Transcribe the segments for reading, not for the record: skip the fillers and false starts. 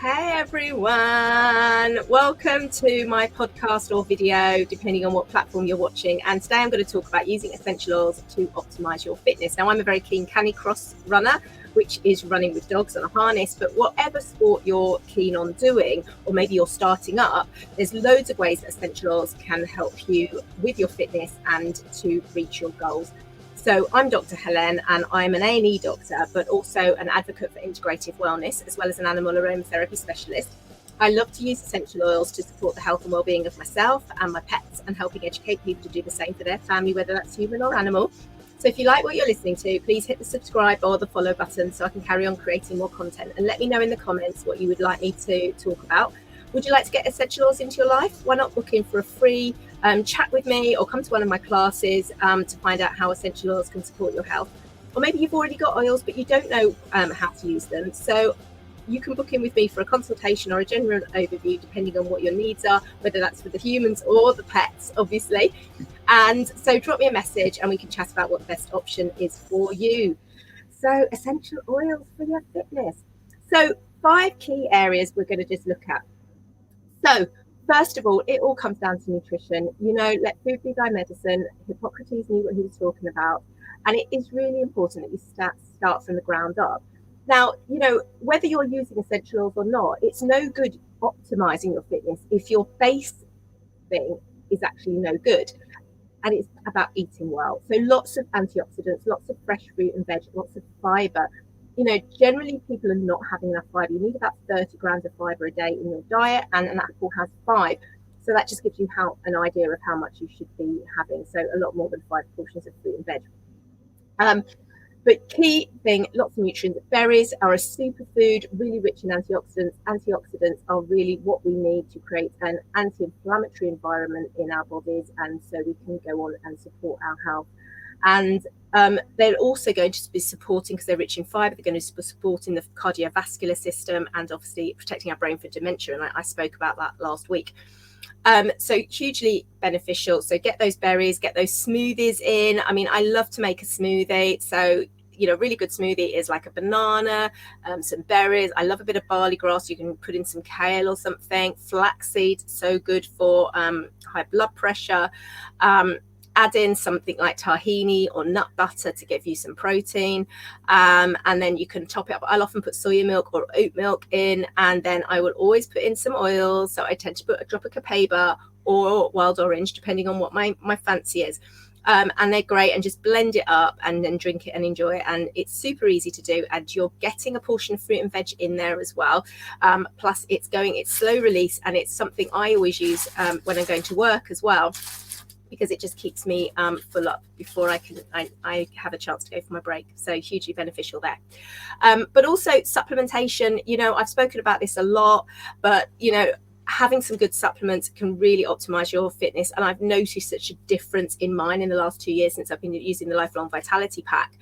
Hey everyone, welcome to my podcast or video, depending on what platform you're watching. And today I'm going to talk about using essential oils to optimize your fitness. Now, I'm a very keen canicross runner, which is running with dogs on a harness. But whatever sport you're keen on doing, or maybe you're starting up, there's loads of ways that essential oils can help you with your fitness and to reach your goals. So I'm Dr. Helen, and I'm an A&E doctor, but also an advocate for integrative wellness, as well as an animal aromatherapy specialist. I love to use essential oils to support the health and well-being of myself and my pets, and helping educate people to do the same for their family, whether that's human or animal. So if you like what you're listening to, please hit the subscribe or the follow button so I can carry on creating more content. And let me know in the comments what you would like me to talk about. Would you like to get essential oils into your life? Why not book in for a free chat with me, or come to one of my classes to find out how essential oils can support your health. Or maybe you've already got oils but you don't know how to use them. So you can book in with me for a consultation or a general overview, depending on what your needs are, whether that's for the humans or the pets, obviously. And so drop me a message and we can chat about what the best option is for you. So essential oils for your fitness. So 5 key areas we're going to just look at. So first of all, it all comes down to nutrition. Let food be thy medicine. Hippocrates knew what he was talking about. And it is really important that you start from the ground up. Now, whether you're using essential oils or not, it's no good optimizing your fitness if your base thing is actually no good. And it's about eating well. So lots of antioxidants, lots of fresh fruit and veg, lots of fiber. Generally people are not having enough fiber. You need about 30 grams of fiber a day in your diet, and an apple has 5. So that just gives you an idea of how much you should be having. So a lot more than 5 portions of fruit and veg. But key thing, lots of nutrients. Berries are a superfood, really rich in antioxidants. Antioxidants are really what we need to create an anti-inflammatory environment in our bodies, and so we can go on and support our health. And they're also going to be supporting, because they're rich in fiber, they're going to be supporting the cardiovascular system and obviously protecting our brain for dementia. And I spoke about that last week. So hugely beneficial. So get those berries, get those smoothies in. I mean, I love to make a smoothie. So, really good smoothie is like a banana, some berries. I love a bit of barley grass. You can put in some kale or something. Flaxseed, so good for high blood pressure. Add in something like tahini or nut butter to give you some protein, and then you can top it up. I'll often put soya milk or oat milk in, and then I will always put in some oils. So I tend to put a drop of copaiba or wild orange, depending on what my fancy is. And they're great, and just blend it up and then drink it and enjoy it. And it's super easy to do, and you're getting a portion of fruit and veg in there as well. Plus it's slow release, and it's something I always use when I'm going to work as well, because it just keeps me full up before I have a chance to go for my break. So hugely beneficial there. But also supplementation, I've spoken about this a lot, but having some good supplements can really optimize your fitness. And I've noticed such a difference in mine in the last 2 years since I've been using the Lifelong Vitality Pack.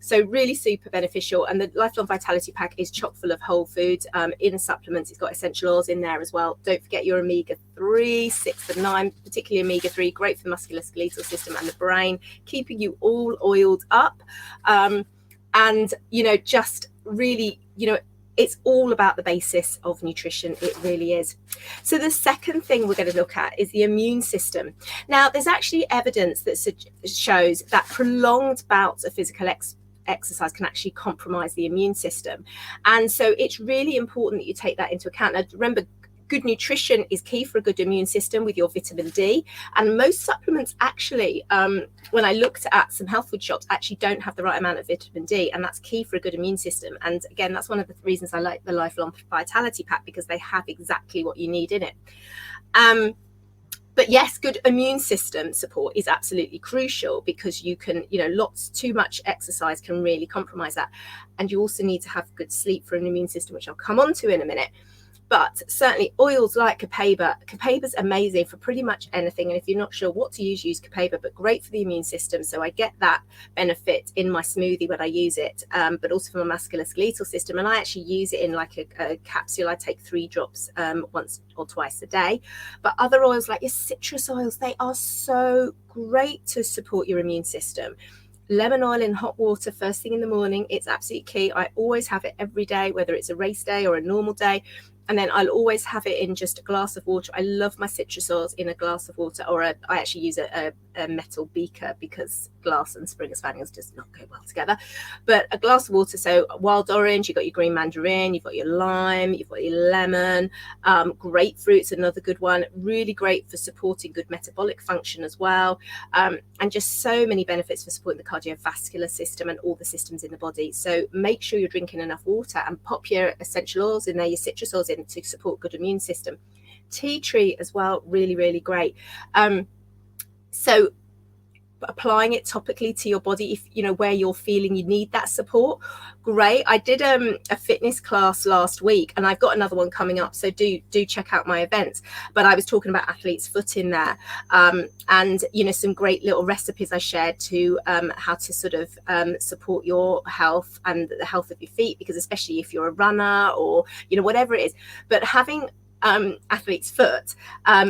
So really super beneficial. And the Lifelong Vitality Pack is chock full of whole foods in supplements. It's got essential oils in there as well. Don't forget your omega-3, 6 and 9, particularly omega-3, great for the musculoskeletal system and the brain, keeping you all oiled up. And, just really, it's all about the basis of nutrition. It really is. So the second thing we're going to look at is the immune system. Now, there's actually evidence that shows that prolonged bouts of physical exercise can actually compromise the immune system. And so it's really important that you take that into account. Now, remember, good nutrition is key for a good immune system with your vitamin D. And most supplements actually, when I looked at some health food shops, actually don't have the right amount of vitamin D. And that's key for a good immune system. And again, that's one of the reasons I like the Lifelong Vitality Pack, because they have exactly what you need in it. But yes, good immune system support is absolutely crucial, because you can, too much exercise can really compromise that. And you also need to have good sleep for an immune system, which I'll come on to in a minute. But certainly oils like copaiba. Copaiba's amazing for pretty much anything. And if you're not sure what to use copaiba, but great for the immune system. So I get that benefit in my smoothie when I use it, but also for my musculoskeletal system. And I actually use it in like a capsule. I take 3 drops once or twice a day. But other oils like your citrus oils, they are so great to support your immune system. lemon oil in hot water first thing in the morning. It's absolutely key. I always have it every day, whether it's a race day or a normal day. And then I'll always have it in just a glass of water. I love my citrus oils in a glass of water, or I actually use a metal beaker because glass and Springer Spaniels does not go well together. But a glass of water, so wild orange, you've got your green mandarin, you've got your lime, you've got your lemon, grapefruit's another good one, really great for supporting good metabolic function as well, and just so many benefits for supporting the cardiovascular system and all the systems in the body. So make sure you're drinking enough water and pop your essential oils in there, your citrus oils in to support good immune system. Tea tree as well, really, really great. So applying it topically to your body, if you know where you're feeling you need that support, great. I did a fitness class last week, and I've got another one coming up, so do check out my events. But I was talking about athlete's foot in there, and you know, some great little recipes I shared to how to sort of support your health and the health of your feet, because especially if you're a runner or you know whatever it is, but having athlete's foot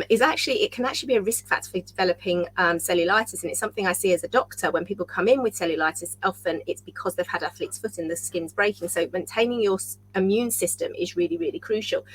is actually, it can actually be a risk factor for developing cellulitis, and it's something I see as a doctor. When people come in with cellulitis, often it's because they've had athlete's foot and the skin's breaking. So maintaining your immune system is really, really crucial.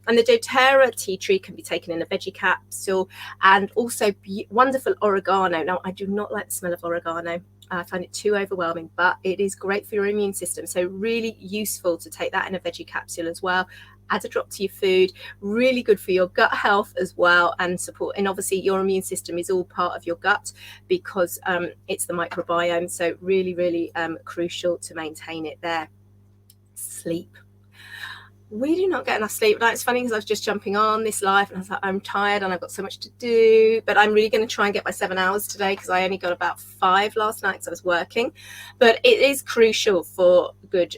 And the doTERRA tea tree can be taken in a veggie capsule, and also wonderful oregano. Now, I do not like the smell of oregano. I find it too overwhelming, but it is great for your immune system. So really useful to take that in a veggie capsule as well. Add a drop to your food, really good for your gut health as well, and support. And obviously your immune system is all part of your gut because it's the microbiome. So really, really crucial to maintain it there. Sleep. We do not get enough sleep. Now, it's funny because I was just jumping on this live and I was like, I'm tired and I've got so much to do, but I'm really going to try and get my 7 hours today because I only got about 5 last night because I was working. But it is crucial for good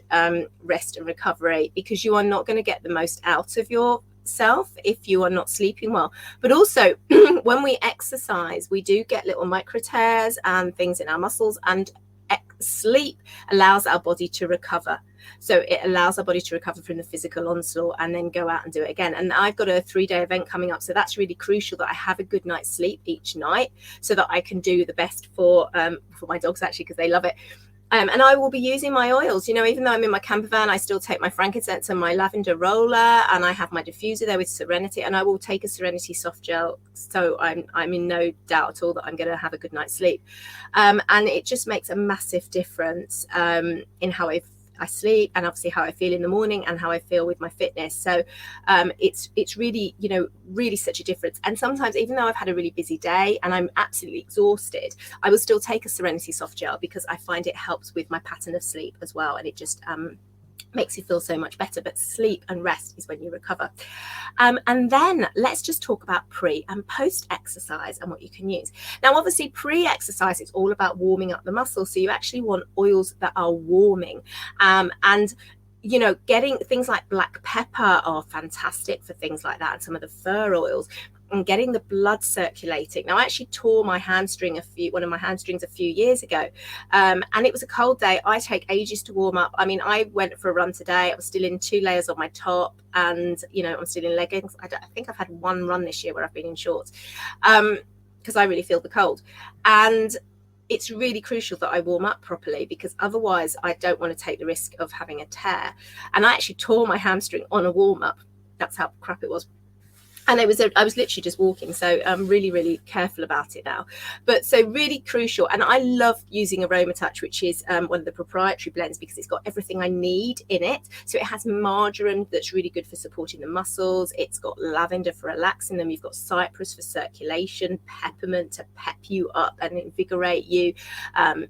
rest and recovery, because you are not going to get the most out of yourself if you are not sleeping well. But also when we exercise, we do get little micro tears and things in our muscles, and sleep allows our body to recover. So it allows our body to recover from the physical onslaught and then go out and do it again. And I've got a 3-day event coming up, so that's really crucial that I have a good night's sleep each night so that I can do the best for my dogs, actually, because they love it. And I will be using my oils. You know, even though I'm in my camper van, I still take my frankincense and my lavender roller, and I have my diffuser there with Serenity, and I will take a Serenity soft gel. So I'm in no doubt at all that I'm going to have a good night's sleep. And it just makes a massive difference in how I sleep, and obviously how I feel in the morning and how I feel with my fitness. So it's really, you know, really such a difference. And sometimes, even though I've had a really busy day and I'm absolutely exhausted, I will still take a Serenity soft gel because I find it helps with my pattern of sleep as well, and it just makes you feel so much better. But sleep and rest is when you recover. And then let's just talk about pre and post exercise and what you can use. Now, obviously pre-exercise, it's all about warming up the muscles. So you actually want oils that are warming, and you know, getting things like black pepper are fantastic for things like that, and some of the fur oils, and getting the blood circulating. Now, I actually tore my hamstring one of my hamstrings a few years ago, and it was a cold day. I take ages to warm up. I mean, I went for a run today. I was still in 2 layers on my top, and you know, I'm still in leggings. I think I've had one run this year where I've been in shorts because I really feel the cold. And it's really crucial that I warm up properly, because otherwise I don't want to take the risk of having a tear. And I actually tore my hamstring on a warm up. That's how crap it was. And I was literally just walking, so I'm really, really careful about it now. But so really crucial. And I love using Aroma Touch, which is one of the proprietary blends, because it's got everything I need in it. So it has marjoram that's really good for supporting the muscles. It's got lavender for relaxing them. You've got cypress for circulation, peppermint to pep you up and invigorate you. And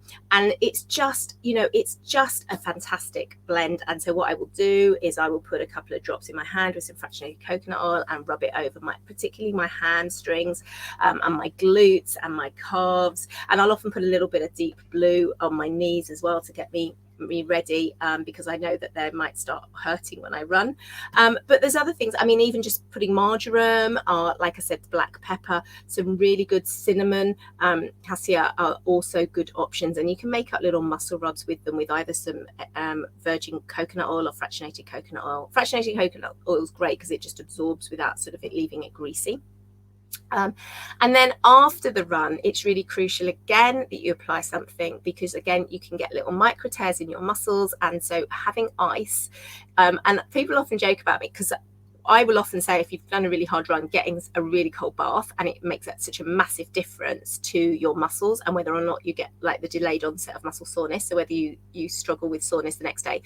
it's just, you know, it's just a fantastic blend. And so what I will do is I will put a couple of drops in my hand with some fractionated coconut oil and rub it over particularly my hamstrings and my glutes and my calves. And I'll often put a little bit of deep blue on my knees as well to get me ready, because I know that they might start hurting when I run. But there's other things. I mean, even just putting marjoram, like I said, black pepper, some really good cinnamon, cassia are also good options. And you can make up little muscle rods with them with either some virgin coconut oil or fractionated coconut oil. Fractionated coconut oil is great because it just absorbs without sort of it leaving it greasy. And then after the run, it's really crucial again that you apply something, because again, you can get little micro tears in your muscles. And so having ice, and people often joke about me because I will often say, if you've done a really hard run, getting a really cold bath, and it makes that such a massive difference to your muscles and whether or not you get like the delayed onset of muscle soreness. So whether you struggle with soreness the next day.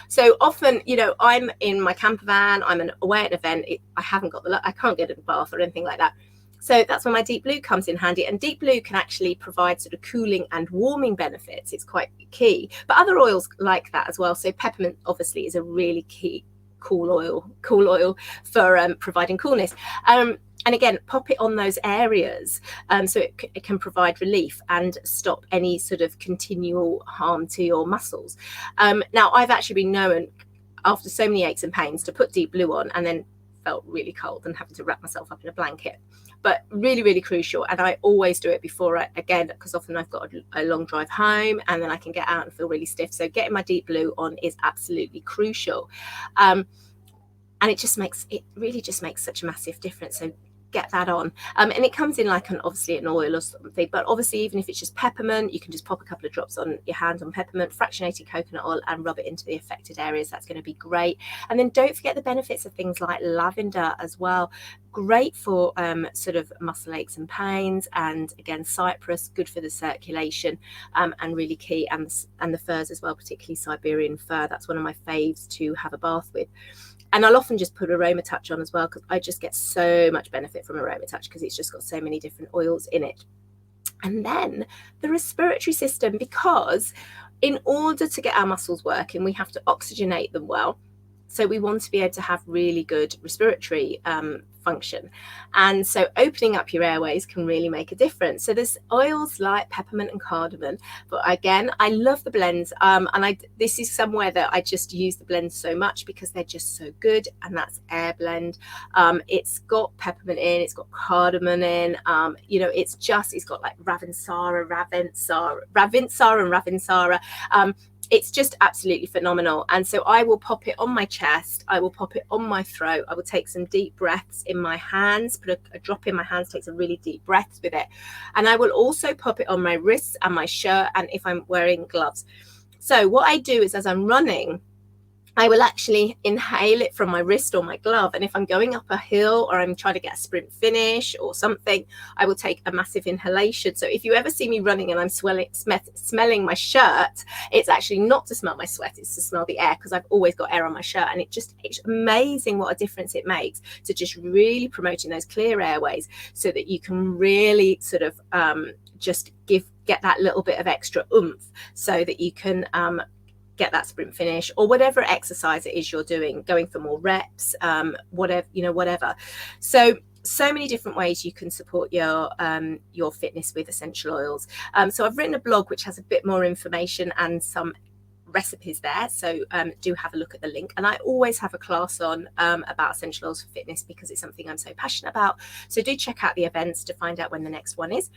So often, I'm in my camper van, I'm away at an event, I haven't got I can't get in the bath or anything like that. So that's when my Deep Blue comes in handy. And Deep Blue can actually provide sort of cooling and warming benefits. It's quite key. But other oils like that as well. So peppermint obviously is a really key cool oil for providing coolness. And again, pop it on those areas so it can provide relief and stop any sort of continual harm to your muscles. Now, I've actually been known, after so many aches and pains, to put Deep Blue on and then felt really cold and having to wrap myself up in a blanket. But really, really crucial. And I always do it before again, because often I've got a long drive home and then I can get out and feel really stiff. So getting my Deep Blue on is absolutely crucial. And it really just makes such a massive difference. So get that on. And it comes in like obviously an oil or something, but obviously even if it's just peppermint, you can just pop a couple of drops on your hand on peppermint, fractionated coconut oil, and rub it into the affected areas. That's going to be great. And then don't forget the benefits of things like lavender as well. Great for sort of muscle aches and pains, and again, cypress, good for the circulation, and really key. And the furs as well, particularly Siberian fir. That's one of my faves to have a bath with. And I'll often just put Aroma Touch on as well, because I just get so much benefit from Aroma Touch because it's just got so many different oils in it. And then the respiratory system, because in order to get our muscles working, we have to oxygenate them well. So we want to be able to have really good respiratory function. And so opening up your airways can really make a difference. So there's oils like peppermint and cardamom, but again, I love the blends. And this is somewhere that I just use the blends so much because they're just so good. And that's Air Blend. It's got peppermint in, it's got cardamom in, it's got like Ravinsara and Ravinsara. It's just absolutely phenomenal. And so I will pop it on my chest, I will pop it on my throat, I will take some deep breaths in my hands, put a drop in my hands, take some really deep breaths with it. And I will also pop it on my wrists and my shirt, and if I'm wearing gloves. So what I do is, as I'm running, I will actually inhale it from my wrist or my glove. And if I'm going up a hill or I'm trying to get a sprint finish or something, I will take a massive inhalation. So if you ever see me running and I'm smelling my shirt, it's actually not to smell my sweat, it's to smell the air, because I've always got air on my shirt. And it's amazing what a difference it makes to just really promoting those clear airways, so that you can really sort of just get that little bit of extra oomph, so that you can get that sprint finish or whatever exercise it is you're doing, going for more reps, whatever. So many different ways you can support your fitness with essential oils. So I've written a blog which has a bit more information and some recipes there, so do have a look at the link. And I always have a class on about essential oils for fitness, because it's something I'm so passionate about. So do check out the events to find out when the next one is.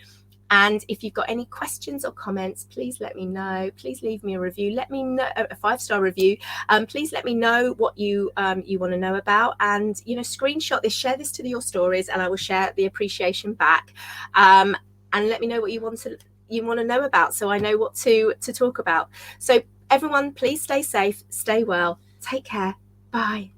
And if you've got any questions or comments, please let me know. Please leave me a review. Let me know, a 5-star review. Please let me know what you want to know about, and screenshot this, share this to your stories, and I will share the appreciation back. And let me know what you want to know about, so I know what to talk about. So everyone, please stay safe, stay well, take care, bye.